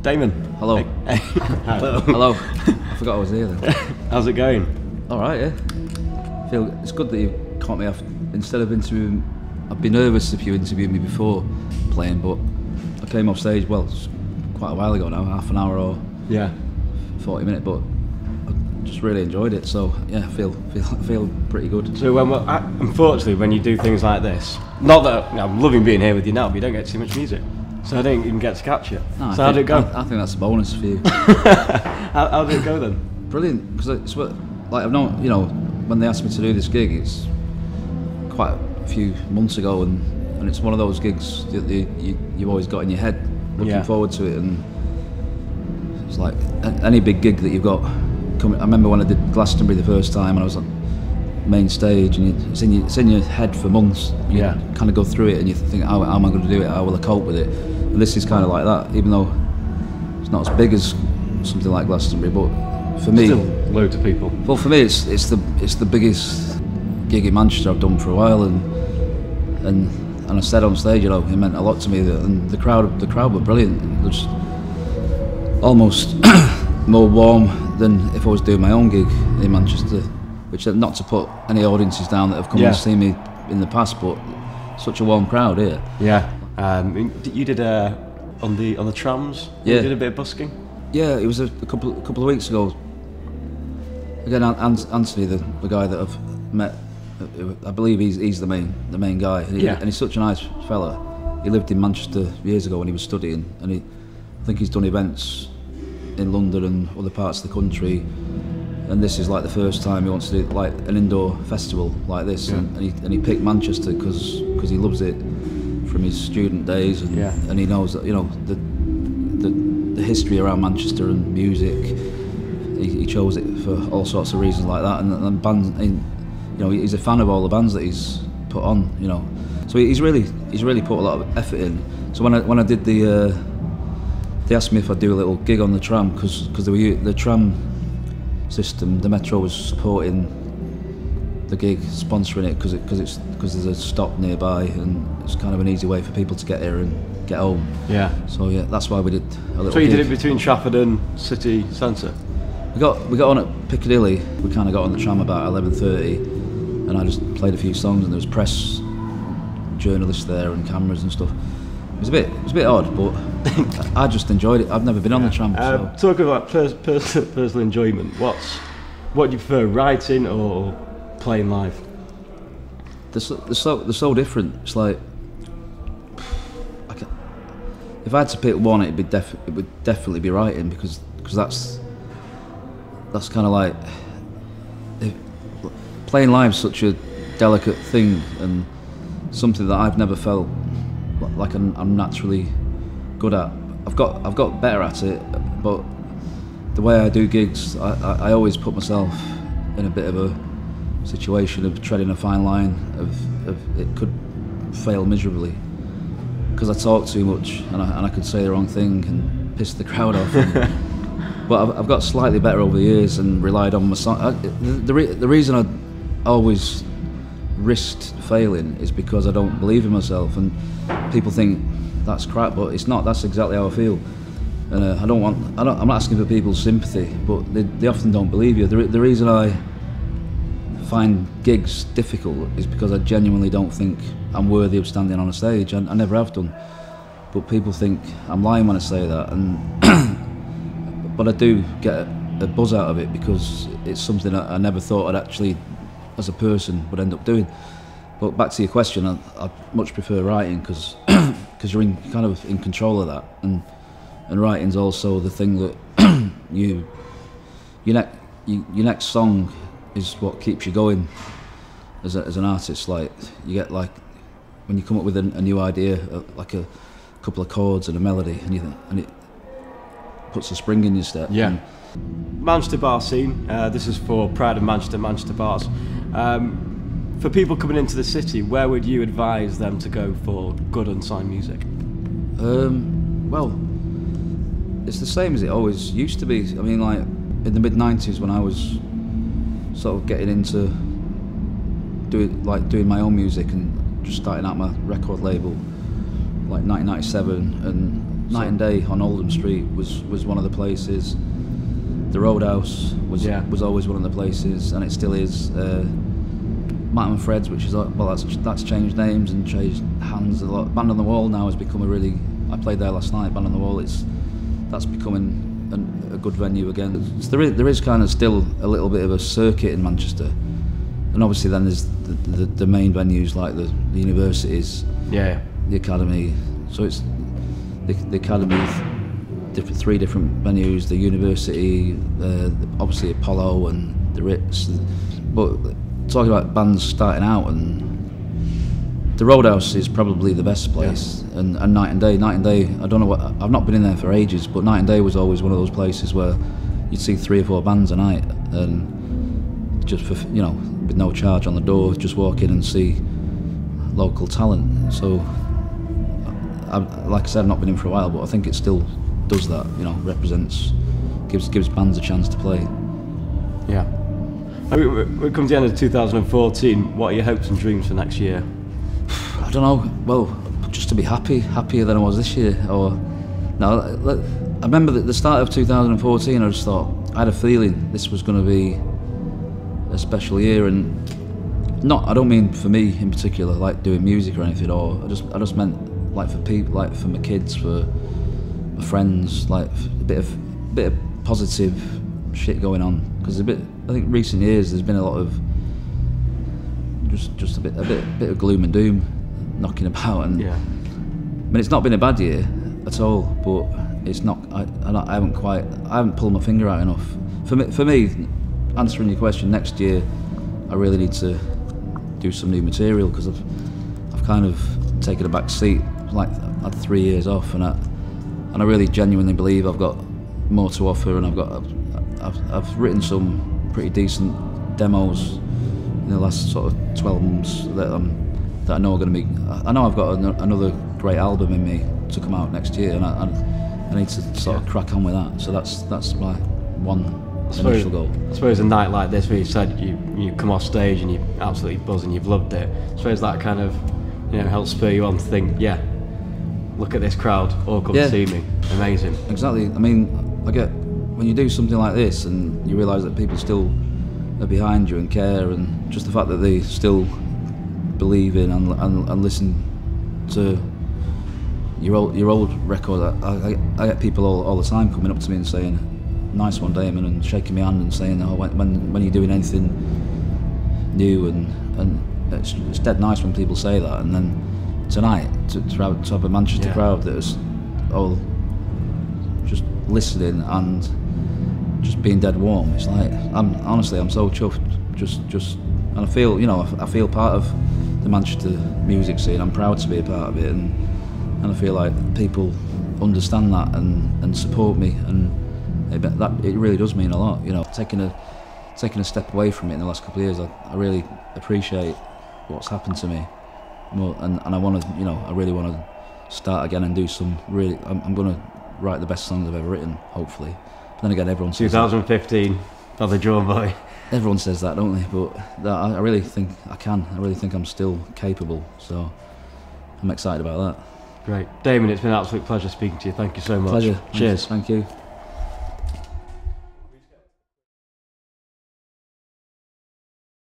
Damon. Hello. Hey. Hello. Hello. I forgot I was here then. How's it going? All right, yeah. It's good that you caught me off. Instead of interviewing, I'd be nervous if you interviewed me before playing, but I came off stage, well, it's quite a while ago now, half an hour or 40 minutes, but I just really enjoyed it. So yeah, I feel pretty good. So unfortunately, when you do things like this, not that I'm loving being here with you now, but you don't get too much music, so I didn't even get to catch it. No, so how did it go? I think that's a bonus for you. how did it go then? Brilliant, because it's what, like, I've known, you know, when they asked me to do this gig, it's quite a few months ago, and it's one of those gigs that you've always got in your head, looking forward to it, and it's like any big gig that you've got coming. I remember when I did Glastonbury the first time, and I was on main stage, and it's in your head for months. You kind of go through it, and you think, how am I going to do it? How will I cope with it? And this is kind of like that, even though it's not as big as something like Glastonbury, but for me, still loads of people. Well, for me, it's the biggest gig in Manchester I've done for a while, and I said on stage, you know, it meant a lot to me. And the crowd were brilliant. It was almost more warm than if I was doing my own gig in Manchester. Which, not to put any audiences down that have come and seen me in the past, but such a warm crowd here. Yeah. You did on the trams. Yeah. You did a bit of busking. Yeah, it was a couple of weeks ago. Again, Anthony, the guy that I've met, I believe he's the main guy. And he's such a nice fella. He lived in Manchester years ago when he was studying, and I think he's done events in London and other parts of the country. And this is like the first time he wants to do like an indoor festival like this, and he picked Manchester because he loves it from his student days, and he knows that, you know, the history around Manchester and music. He chose it for all sorts of reasons like that, and bands. You know, he's a fan of all the bands that he's put on. You know, so he's really put a lot of effort in. So when I did they asked me if I'd do a little gig on the tram because the tram system, the Metro was supporting the gig, sponsoring it because there's a stop nearby, and it's kind of an easy way for people to get here and get home. Yeah. So yeah, that's why we did a little. So you gig. did it between Trafford and City Centre. We got on at Piccadilly. We kind of got on the tram about 11:30, and I just played a few songs, and there was press journalists there and cameras and stuff. It was a bit odd, but I just enjoyed it. I've never been on the tram. So. Talking about personal enjoyment, what do you prefer, writing or playing live? They're so different. It's like if I had to pick one, it would definitely be writing because that's kind of like playing live's such a delicate thing and something that I've never felt like I'm naturally good at. I've got better at it, but the way I do gigs, I always put myself in a bit of a situation of treading a fine line of it could fail miserably because I talk too much and I could say the wrong thing and piss the crowd off. But I've got slightly better over the years and relied on my song. The reason I always risked failing is because I don't believe in myself, and people think that's crap, but it's not. That's exactly how I feel, and I'm not asking for people's sympathy, but they often don't believe you. The reason I find gigs difficult is because I genuinely don't think I'm worthy of standing on a stage. I never have done, but people think I'm lying when I say that, and but I do get a buzz out of it because it's something I never thought I'd actually, as a person, would end up doing. But back to your question, I much prefer writing because you're kind of in control of that, and writing's also the thing that your next song is what keeps you going as an artist. Like you get like when you come up with a new idea, like a couple of chords and a melody, and it puts a spring in your step. Yeah. Manchester bar scene. This is for Pride of Manchester bars. For people coming into the city, where would you advise them to go for good unsigned music? Well, it's the same as it always used to be. I mean, like in the mid-90s when I was sort of getting into doing my own music and just starting out my record label, like 1997, and Night and Day on Oldham Street was one of the places. The Roadhouse was always one of the places, and it still is. Matt and Fred's, which is that's changed names and changed hands a lot. Band on the Wall now has become a really. I played there last night. Band on the Wall. That's becoming a good venue again. So there is kind of still a little bit of a circuit in Manchester, and obviously then there's the main venues like the universities, the Academy. So it's the Academy, three different venues, the University, obviously Apollo and the Ritz. But talking about bands starting out, and the Roadhouse is probably the best place, and Night and Day. Night and Day, I don't know what, I've not been in there for ages, but Night and Day was always one of those places where you'd see 3 or 4 bands a night, and just for, you know, with no charge on the door, just walk in and see local talent. So, like I said, I've not been in for a while, but I think it still does that, you know, gives bands a chance to play. Yeah. When it comes to the end of 2014, what are your hopes and dreams for next year? I don't know. Well, just to be happier than I was this year. Or no, I remember at the start of 2014, I just thought I had a feeling this was going to be a special year, and I don't mean for me in particular, like doing music or anything. Or I just meant like for people, like for my kids, for my friends, like a bit of positive shit going on. Because I think recent years there's been a lot of just a bit of gloom and doom knocking about, and I mean, it's not been a bad year at all, but it's not. I haven't pulled my finger out enough. For me, answering your question, next year I really need to do some new material, because I've kind of taken a back seat. Like I had 3 years off, and I really genuinely believe I've got more to offer, and I've written some pretty decent demos in the last sort of 12 months that I know are going to be. I know I've got another great album in me to come out next year, and I need to sort of crack on with that. So that's my one initial goal. I suppose a night like this, where you said you come off stage and you're absolutely buzzing, you've loved it. I suppose that kind of, you know, helps spur you on to think, look at this crowd, all come to see me. Amazing. Exactly. I mean, I get when you do something like this and you realise that people still are behind you and care, and just the fact that they still believe in and listen to your old record. I get people all the time coming up to me and saying, "Nice one, Damon," and shaking my hand and saying, "Oh, when are you doing anything new?" And it's dead nice when people say that. And then tonight to have a Manchester crowd that was all just listening and just being dead warm. It's like I'm so chuffed. Just and I feel part of the Manchester music scene. I'm proud to be a part of it, and I feel like people understand that and support me, and it really does mean a lot. You know, taking a step away from it in the last couple of years, I really appreciate what's happened to me more, and I want to, I really want to start again and do some really. I'm going to write the best songs I've ever written, hopefully. But then again, everyone says 2015, Father John Boy. Everyone says that, don't they? But I really think I can. I really think I'm still capable. So I'm excited about that. Great. Damon, it's been an absolute pleasure speaking to you. Thank you so much. Pleasure. Cheers. Thank you.